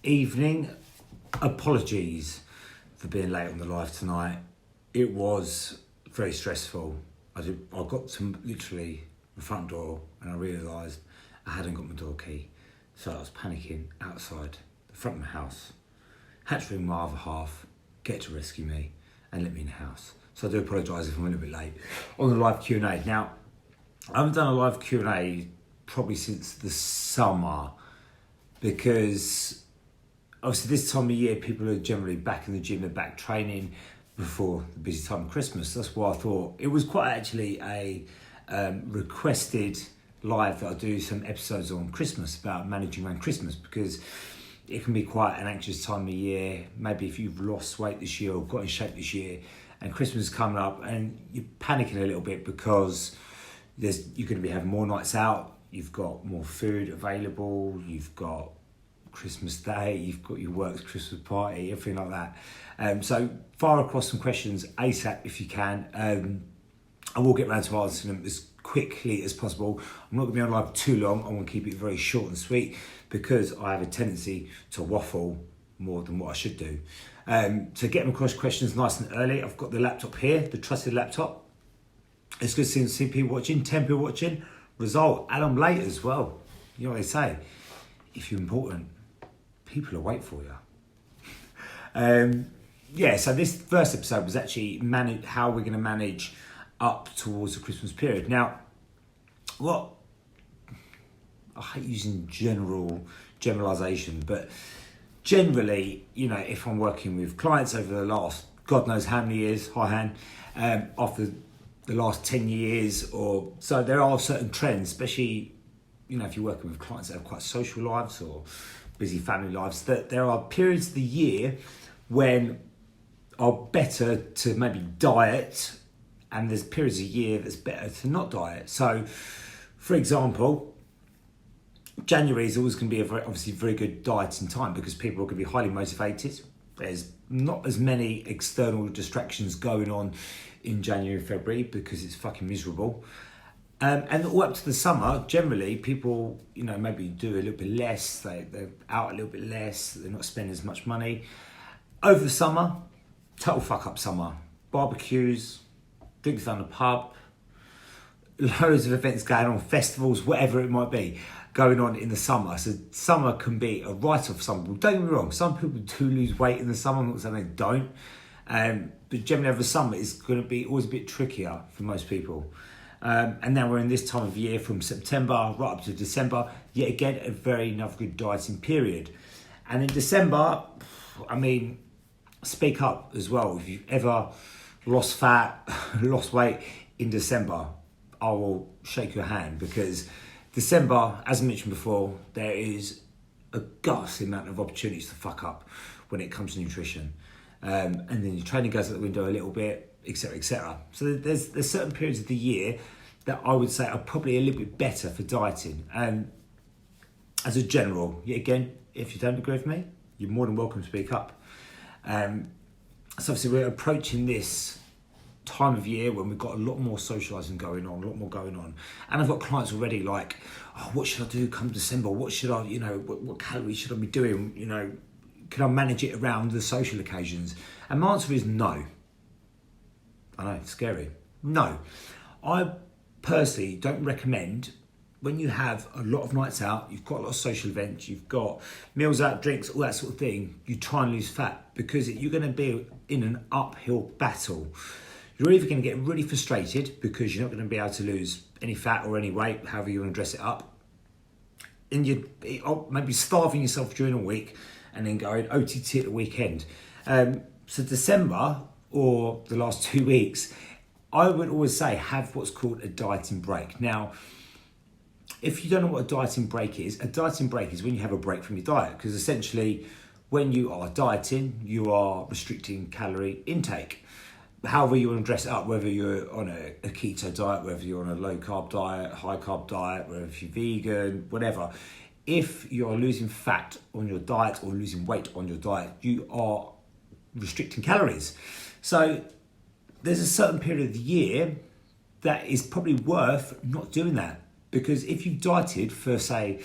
Evening. Apologies for being late on the live tonight. It was very stressful. I got to literally the front door and I realised I hadn't got my door key. So I was panicking outside the front of my house. Had to ring my other half, get to rescue me and let me in the house. So I do apologise if I'm a little bit late on the live Q&A. Now, I haven't done a live Q&A probably since the summer because obviously this time of year people are generally back in the gym, they're back training before the busy time of Christmas. That's why I thought it was quite actually a requested live that I do some episodes on Christmas about managing around Christmas, because it can be quite an anxious time of year. Maybe if you've lost weight this year or got in shape this year and Christmas is coming up and you're panicking a little bit because you're going to be having more nights out, you've got more food available, you've got Christmas Day, you've got your work's Christmas party, everything like that. So fire across some questions ASAP if you can. I will get around to answering them as quickly as possible. I'm not going to be on live too long. I want to keep it very short and sweet because I have a tendency to waffle more than what I should do. So get them across questions nice and early. I've got the laptop here, the trusted laptop. It's good to see people watching, 10 people watching. Result, and I'm late as well. You know what they say, if you're important, people will wait for you. So this first episode was actually how we're going to manage up towards the Christmas period. Now, I hate using generalisation, but generally, if I'm working with clients over the last, God knows how many years, high hand, after the last 10 years or so, there are certain trends, especially, if you're working with clients that have quite social lives or busy family lives, that there are periods of the year when are better to maybe diet, and there's periods of the year that's better to not diet. So, for example, January is always going to be obviously very good dieting time because people are going to be highly motivated. There's not as many external distractions going on in January and February because it's fucking miserable. And all up to the summer, generally, people, maybe do a little bit less, they're out a little bit less, they're not spending as much money. Over the summer, total fuck up summer. Barbecues, drinks down the pub, loads of events going on, festivals, whatever it might be, going on in the summer. So summer can be a write-off for some people. Don't get me wrong, some people do lose weight in the summer, I'm not saying they don't. But generally over the summer, it's going to be always a bit trickier for most people. And now we're in this time of year from September right up to December, yet again, another good dieting period. And in December, speak up as well. If you've ever lost fat, lost weight in December, I will shake your hand because December, as I mentioned before, there is a ghastly amount of opportunities to fuck up when it comes to nutrition. And then your training goes out the window a little bit, etc., etc. So there's certain periods of the year that I would say are probably a little bit better for dieting. And as a general, yet again, if you don't agree with me, you're more than welcome to speak up. So obviously we're approaching this time of year when we've got a lot more socialising going on, a lot more going on. And I've got clients already like, what should I do come December? What should I, what calories should I be doing? Can I manage it around the social occasions? And my answer is no. I know, it's scary. No. I personally don't recommend, when you have a lot of nights out, you've got a lot of social events, you've got meals out, drinks, all that sort of thing, you try and lose fat because you're going to be in an uphill battle. You're either going to get really frustrated because you're not going to be able to lose any fat or any weight, however you want to dress it up. And you're maybe starving yourself during a week and then going OTT at the weekend. So December or the last 2 weeks, I would always say have what's called a dieting break. Now, if you don't know what a dieting break is when you have a break from your diet, because essentially when you are dieting, you are restricting calorie intake. However you want to dress it up, whether you're on a keto diet, whether you're on a low carb diet, high carb diet, whether you're vegan, whatever. If you're losing fat on your diet or losing weight on your diet, you are restricting calories. So there's a certain period of the year that is probably worth not doing that. Because if you've dieted for, say,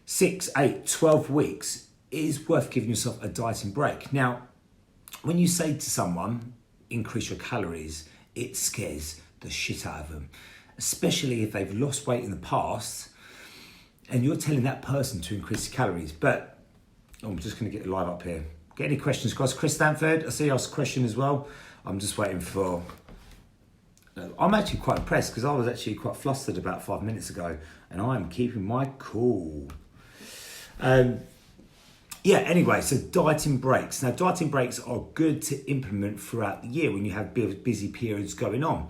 6, 8, 12 weeks, it is worth giving yourself a dieting break. Now, when you say to someone, increase your calories, it scares the shit out of them, especially if they've lost weight in the past and you're telling that person to increase the calories. But I'm just going to get it live up here. Get any questions, guys? Chris Stanford, I see you asked a question as well. I'm just waiting for... I'm actually quite impressed because I was actually quite flustered about 5 minutes ago and I'm keeping my cool. Anyway, so dieting breaks. Now, dieting breaks are good to implement throughout the year when you have busy periods going on.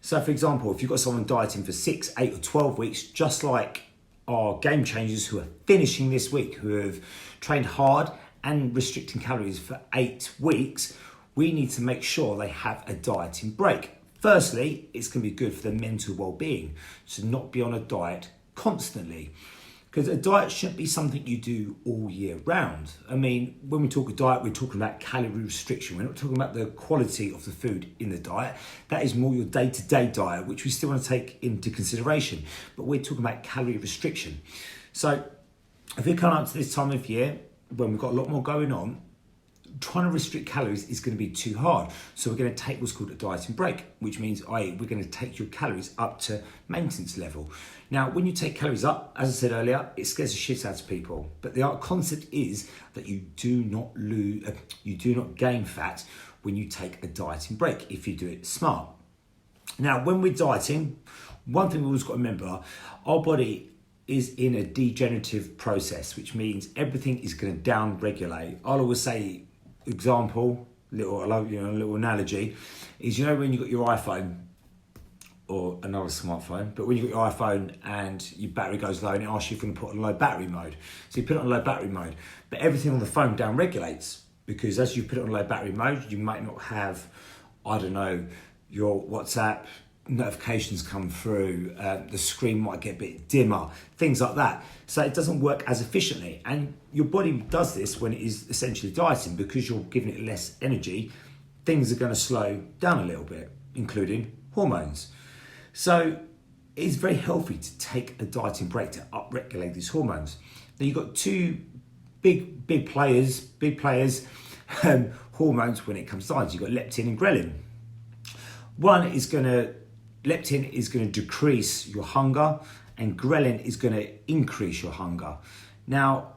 So, for example, if you've got someone dieting for 6, 8 or 12 weeks, just like our game changers who are finishing this week, who have trained hard and restricting calories for 8 weeks, we need to make sure they have a dieting break. Firstly, it's going to be good for their mental well-being to not be on a diet constantly. Because a diet shouldn't be something you do all year round. I mean, when we talk a diet, we're talking about calorie restriction. We're not talking about the quality of the food in the diet. That is more your day-to-day diet, which we still want to take into consideration. But we're talking about calorie restriction. So if we come up to this time of year, when we've got a lot more going on, trying to restrict calories is going to be too hard. So we're going to take what's called a dieting break, which means we're going to take your calories up to maintenance level. Now, when you take calories up, as I said earlier, it scares the shit out of people. But the concept is that you do not gain fat when you take a dieting break if you do it smart. Now, when we're dieting, one thing we always got to remember, our body is in a degenerative process, which means everything is going to down-regulate. I'll always say, example, little analogy, is when you got your iPhone or another smartphone, but when you got your iPhone and your battery goes low and it asks you if you can put it on low battery mode. So you put it on low battery mode, but everything on the phone down regulates because as you put it on low battery mode, you might not have, your WhatsApp notifications come through, the screen might get a bit dimmer, things like that. So it doesn't work as efficiently. And your body does this when it is essentially dieting because you're giving it less energy. Things are going to slow down a little bit, including hormones. So it's very healthy to take a dieting break to upregulate these hormones. Now you've got two big players, hormones when it comes to dieting. You've got leptin and ghrelin. Leptin is going to decrease your hunger and ghrelin is going to increase your hunger. Now,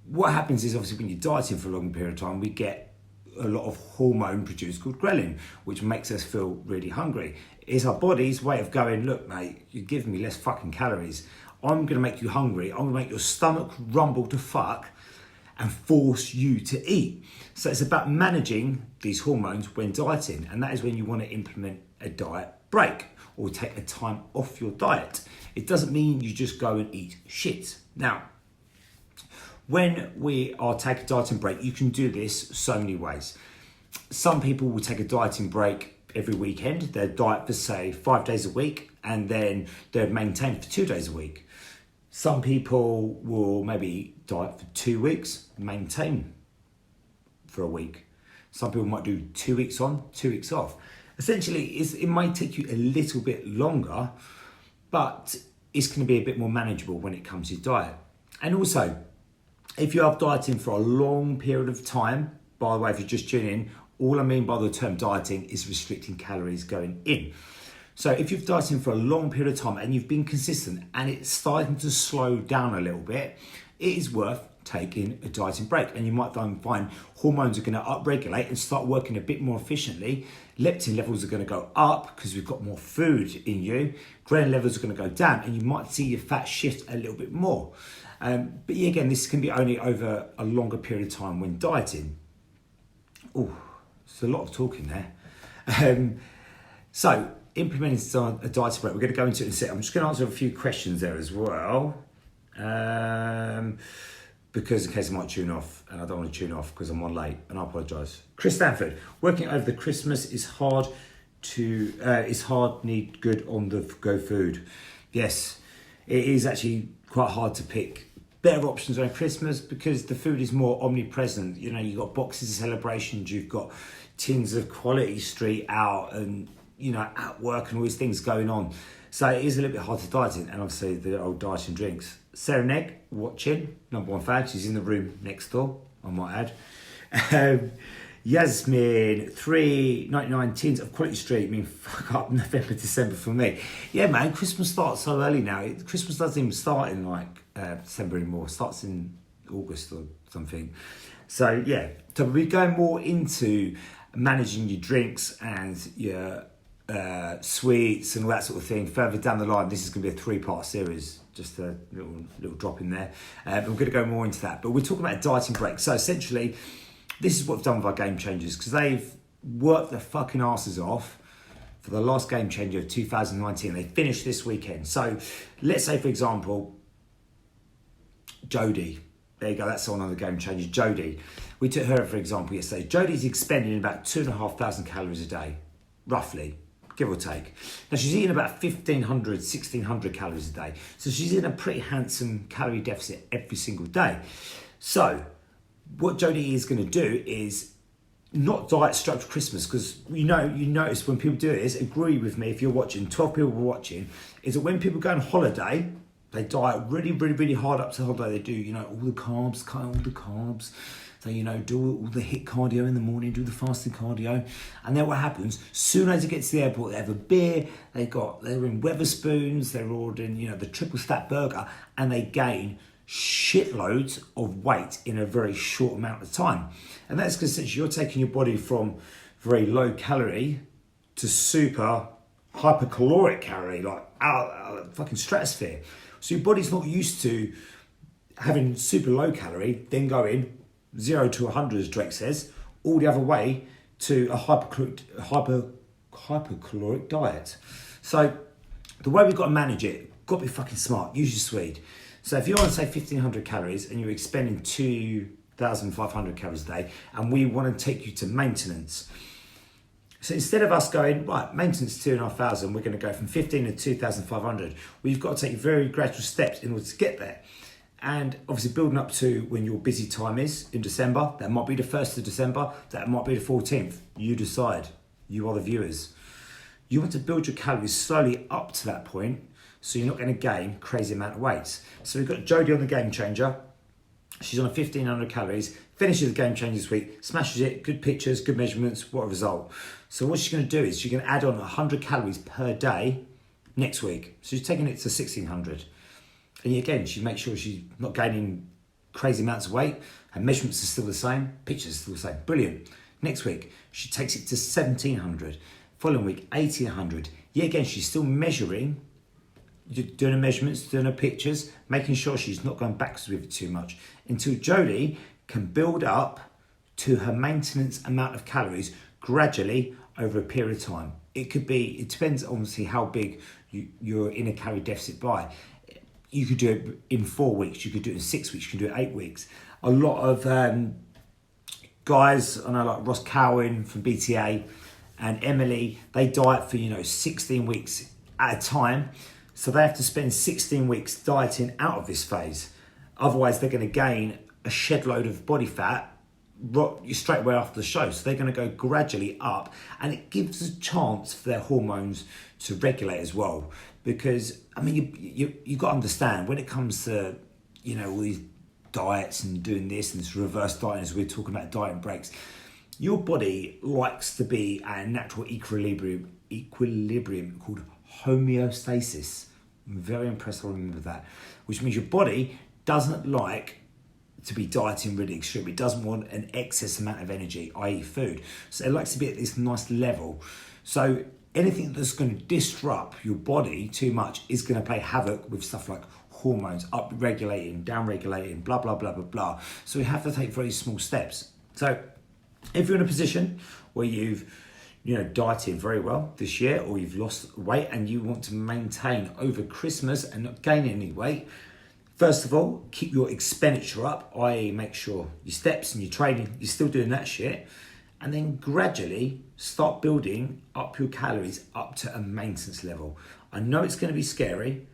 what happens is obviously when you're dieting for a long period of time, we get a lot of hormone produced called ghrelin, which makes us feel really hungry. It's our body's way of going, look, mate, you're giving me less fucking calories. I'm going to make you hungry. I'm going to make your stomach rumble to fuck and force you to eat. So it's about managing these hormones when dieting. And that is when you want to implement a diet break or take a time off your diet. It doesn't mean you just go and eat shit. Now, when we are taking a dieting break, you can do this so many ways. Some people will take a dieting break every weekend. They'll diet for, say, 5 days a week, and then they'll maintain for 2 days a week. Some people will maybe diet for 2 weeks, maintain for a week. Some people might do 2 weeks on, 2 weeks off. Essentially, it might take you a little bit longer, but it's going to be a bit more manageable when it comes to diet. And also, if you are dieting for a long period of time, by the way, if you're just tuning in, all I mean by the term dieting is restricting calories going in. So if you've dieting for a long period of time and you've been consistent and it's starting to slow down a little bit, it is worth taking a dieting break. And you might find hormones are going to upregulate and start working a bit more efficiently. Leptin levels are going to go up because we've got more food in you. Ghrelin levels are going to go down and you might see your fat shift a little bit more. But yeah, again, this can be only over a longer period of time when dieting. Oh, there's a lot of talking there. So implementing a diet break, we're going to go into it in a second. I'm just going to answer a few questions there as well. Because in case I might tune off, and I don't want to tune off because I'm on late, and I apologise. Chris Stanford, working over the Christmas is hard, need good on the go food. Yes, it is actually quite hard to pick better options around Christmas because the food is more omnipresent. You've got boxes of celebrations, you've got tins of Quality Street out and, at work and all these things going on. So it is a little bit hard to diet in, and obviously the old dieting drinks. Sarah Negg watching, number one fan. She's in the room next door, I might add. Yasmin, 399 tins of Quality Street. I mean, fuck up November, December for me. Yeah, man, Christmas starts so early now. Christmas doesn't even start in December anymore. It starts in August or something. So yeah, so we'll be going more into managing your drinks and your sweets and all that sort of thing further down the line. This is going to be a 3-part series, just a little drop in there. But we're going to go more into that. But we're talking about a dieting break. So essentially, this is what we've done with our Game Changers, because they've worked their fucking asses off for the last Game Changer of 2019. They finished this weekend. So let's say, for example, Jodie. There you go, that's someone on the Game Changers. Jodie. We took her for example yesterday. Jodie's expending about 2,500 calories a day, roughly, give or take. Now she's eating about 1,500, 1,600 calories a day. So she's in a pretty handsome calorie deficit every single day. So what Jodie is going to do is not diet straight to Christmas, because you notice when people do it, is agree with me if you're watching, 12 people were watching, is that when people go on holiday, they diet really, really, really hard up to holiday. They do, all the carbs, cut all the carbs. They, do all the HIIT cardio in the morning, do the fasting cardio. And then what happens, soon as it gets to the airport, they have a beer, they're in Weatherspoons, they're ordering, the triple stack burger, and they gain shitloads of weight in a very short amount of time. And that's because essentially you're taking your body from very low calorie to super hypercaloric calorie, like out fucking stratosphere. So your body's not used to having super low calorie, then going 0 to 100, as Drake says, all the other way to a hypercaloric diet. So the way we've got to manage it, got to be fucking smart, use your Swede. So if you're on, say, 1,500 calories and you're expending 2,500 calories a day, and we want to take you to maintenance. So instead of us going, right, maintenance 2,500, we're going to go from 15 to 2,500. We've got to take very gradual steps in order to get there. And obviously building up to when your busy time is in December, that might be the 1st of December, that might be the 14th. You decide, you are the viewers. You want to build your calories slowly up to that point, so you're not going to gain crazy amount of weight. So we've got Jodie on the Game Changer. She's on 1,500 calories, finishes the Game Changer this week, smashes it, good pictures, good measurements, what a result. So what she's going to do is she's going to add on 100 calories per day next week. So she's taking it to 1,600. And again, she makes sure she's not gaining crazy amounts of weight. Her measurements are still the same, pictures are still the same. Brilliant. Next week, she takes it to 1,700. Following week, 1,800. Yet again, she's still measuring, doing her measurements, doing her pictures, making sure she's not going backwards with it too much, until Jodie can build up to her maintenance amount of calories gradually over a period of time. It depends obviously how big you're in a calorie deficit by. You could do it in 4 weeks, you could do it in 6 weeks, you can do it 8 weeks. A lot of guys, I know like Ross Cowan from BTA and Emily, they diet for 16 weeks at a time. So they have to spend 16 weeks dieting out of this phase. Otherwise, they're going to gain a shed load of body fat straight away after the show. So they're going to go gradually up, and it gives a chance for their hormones to regulate as well. Because, I mean, you got to understand, when it comes to, all these diets and doing this and this reverse dieting, as we're talking about diet breaks, your body likes to be at a natural equilibrium called homeostasis. I'm very impressed I remember that. Which means your body doesn't like to be dieting really extreme. It doesn't want an excess amount of energy, i.e. food. So it likes to be at this nice level. So anything that's going to disrupt your body too much is going to play havoc with stuff like hormones, up-regulating, down-regulating, blah, blah, blah, blah, blah. So we have to take very small steps. So if you're in a position where you've dieted very well this year, or you've lost weight and you want to maintain over Christmas and not gain any weight, first of all, keep your expenditure up, i.e. make sure your steps and your training, you're still doing that shit. And then gradually start building up your calories up to a maintenance level. I know it's going to be scary,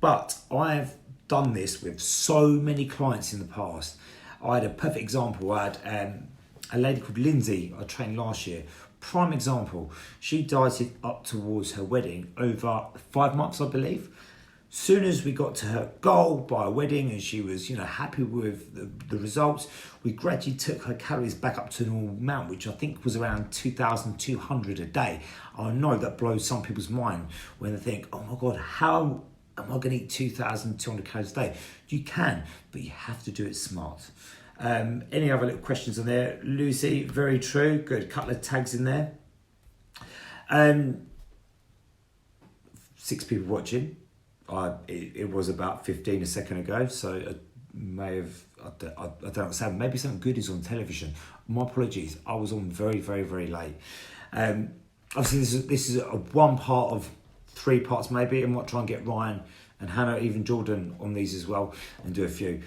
but I've done this with so many clients in the past. I had a perfect example. I had a lady called Lindsay I trained last year. Prime example. She dieted up towards her wedding over 5 months, I believe. Soon as we got to her goal by a wedding and she was, happy with the results, we gradually took her calories back up to the normal amount, which I think was around 2,200 a day. I know that blows some people's mind when they think, oh my God, how am I going to eat 2,200 calories a day? You can, but you have to do it smart. Any other little questions on there? Lucy, very true. Good, couple of tags in there. 6 people watching. It was about 15 a second ago, so I may have, I don't know what's happened. Maybe something good is on television. My apologies, I was on very, very, very late. Obviously, this is a one part of 3 parts maybe. I might try and get Ryan and Hannah, even Jordan on these as well, and do a few.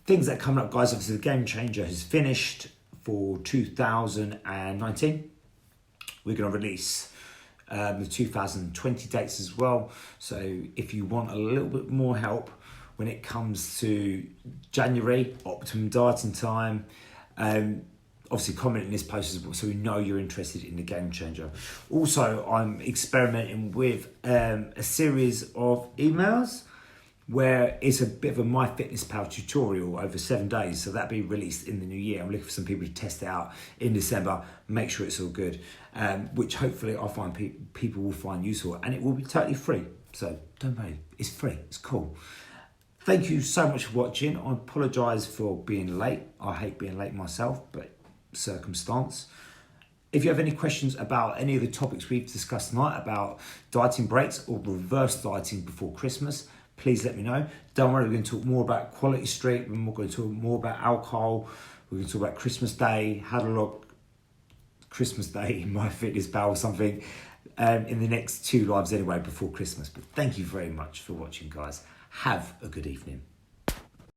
Things that are coming up, guys, obviously the Game Changer has finished for 2019. We're going to release the 2020 dates as well. So if you want a little bit more help when it comes to January, optimum dieting time, obviously comment in this post as well so we know you're interested in the Game Changer. Also, I'm experimenting with a series of emails where it's a bit of a MyFitnessPal tutorial over 7 days. So that'll be released in the new year. I'm looking for some people to test it out in December, make sure it's all good, which hopefully I find people will find useful, and it will be totally free. So don't worry, it's free, it's cool. Thank you so much for watching. I apologise for being late. I hate being late myself, but circumstance. If you have any questions about any of the topics we've discussed tonight about dieting breaks or reverse dieting before Christmas, please let me know. Don't worry, we're going to talk more about Quality Street. We're going to talk more about alcohol. We're going to talk about Christmas Day, how to log Christmas Day in MyFitnessPal or something in the next 2 lives anyway before Christmas. But thank you very much for watching, guys. Have a good evening.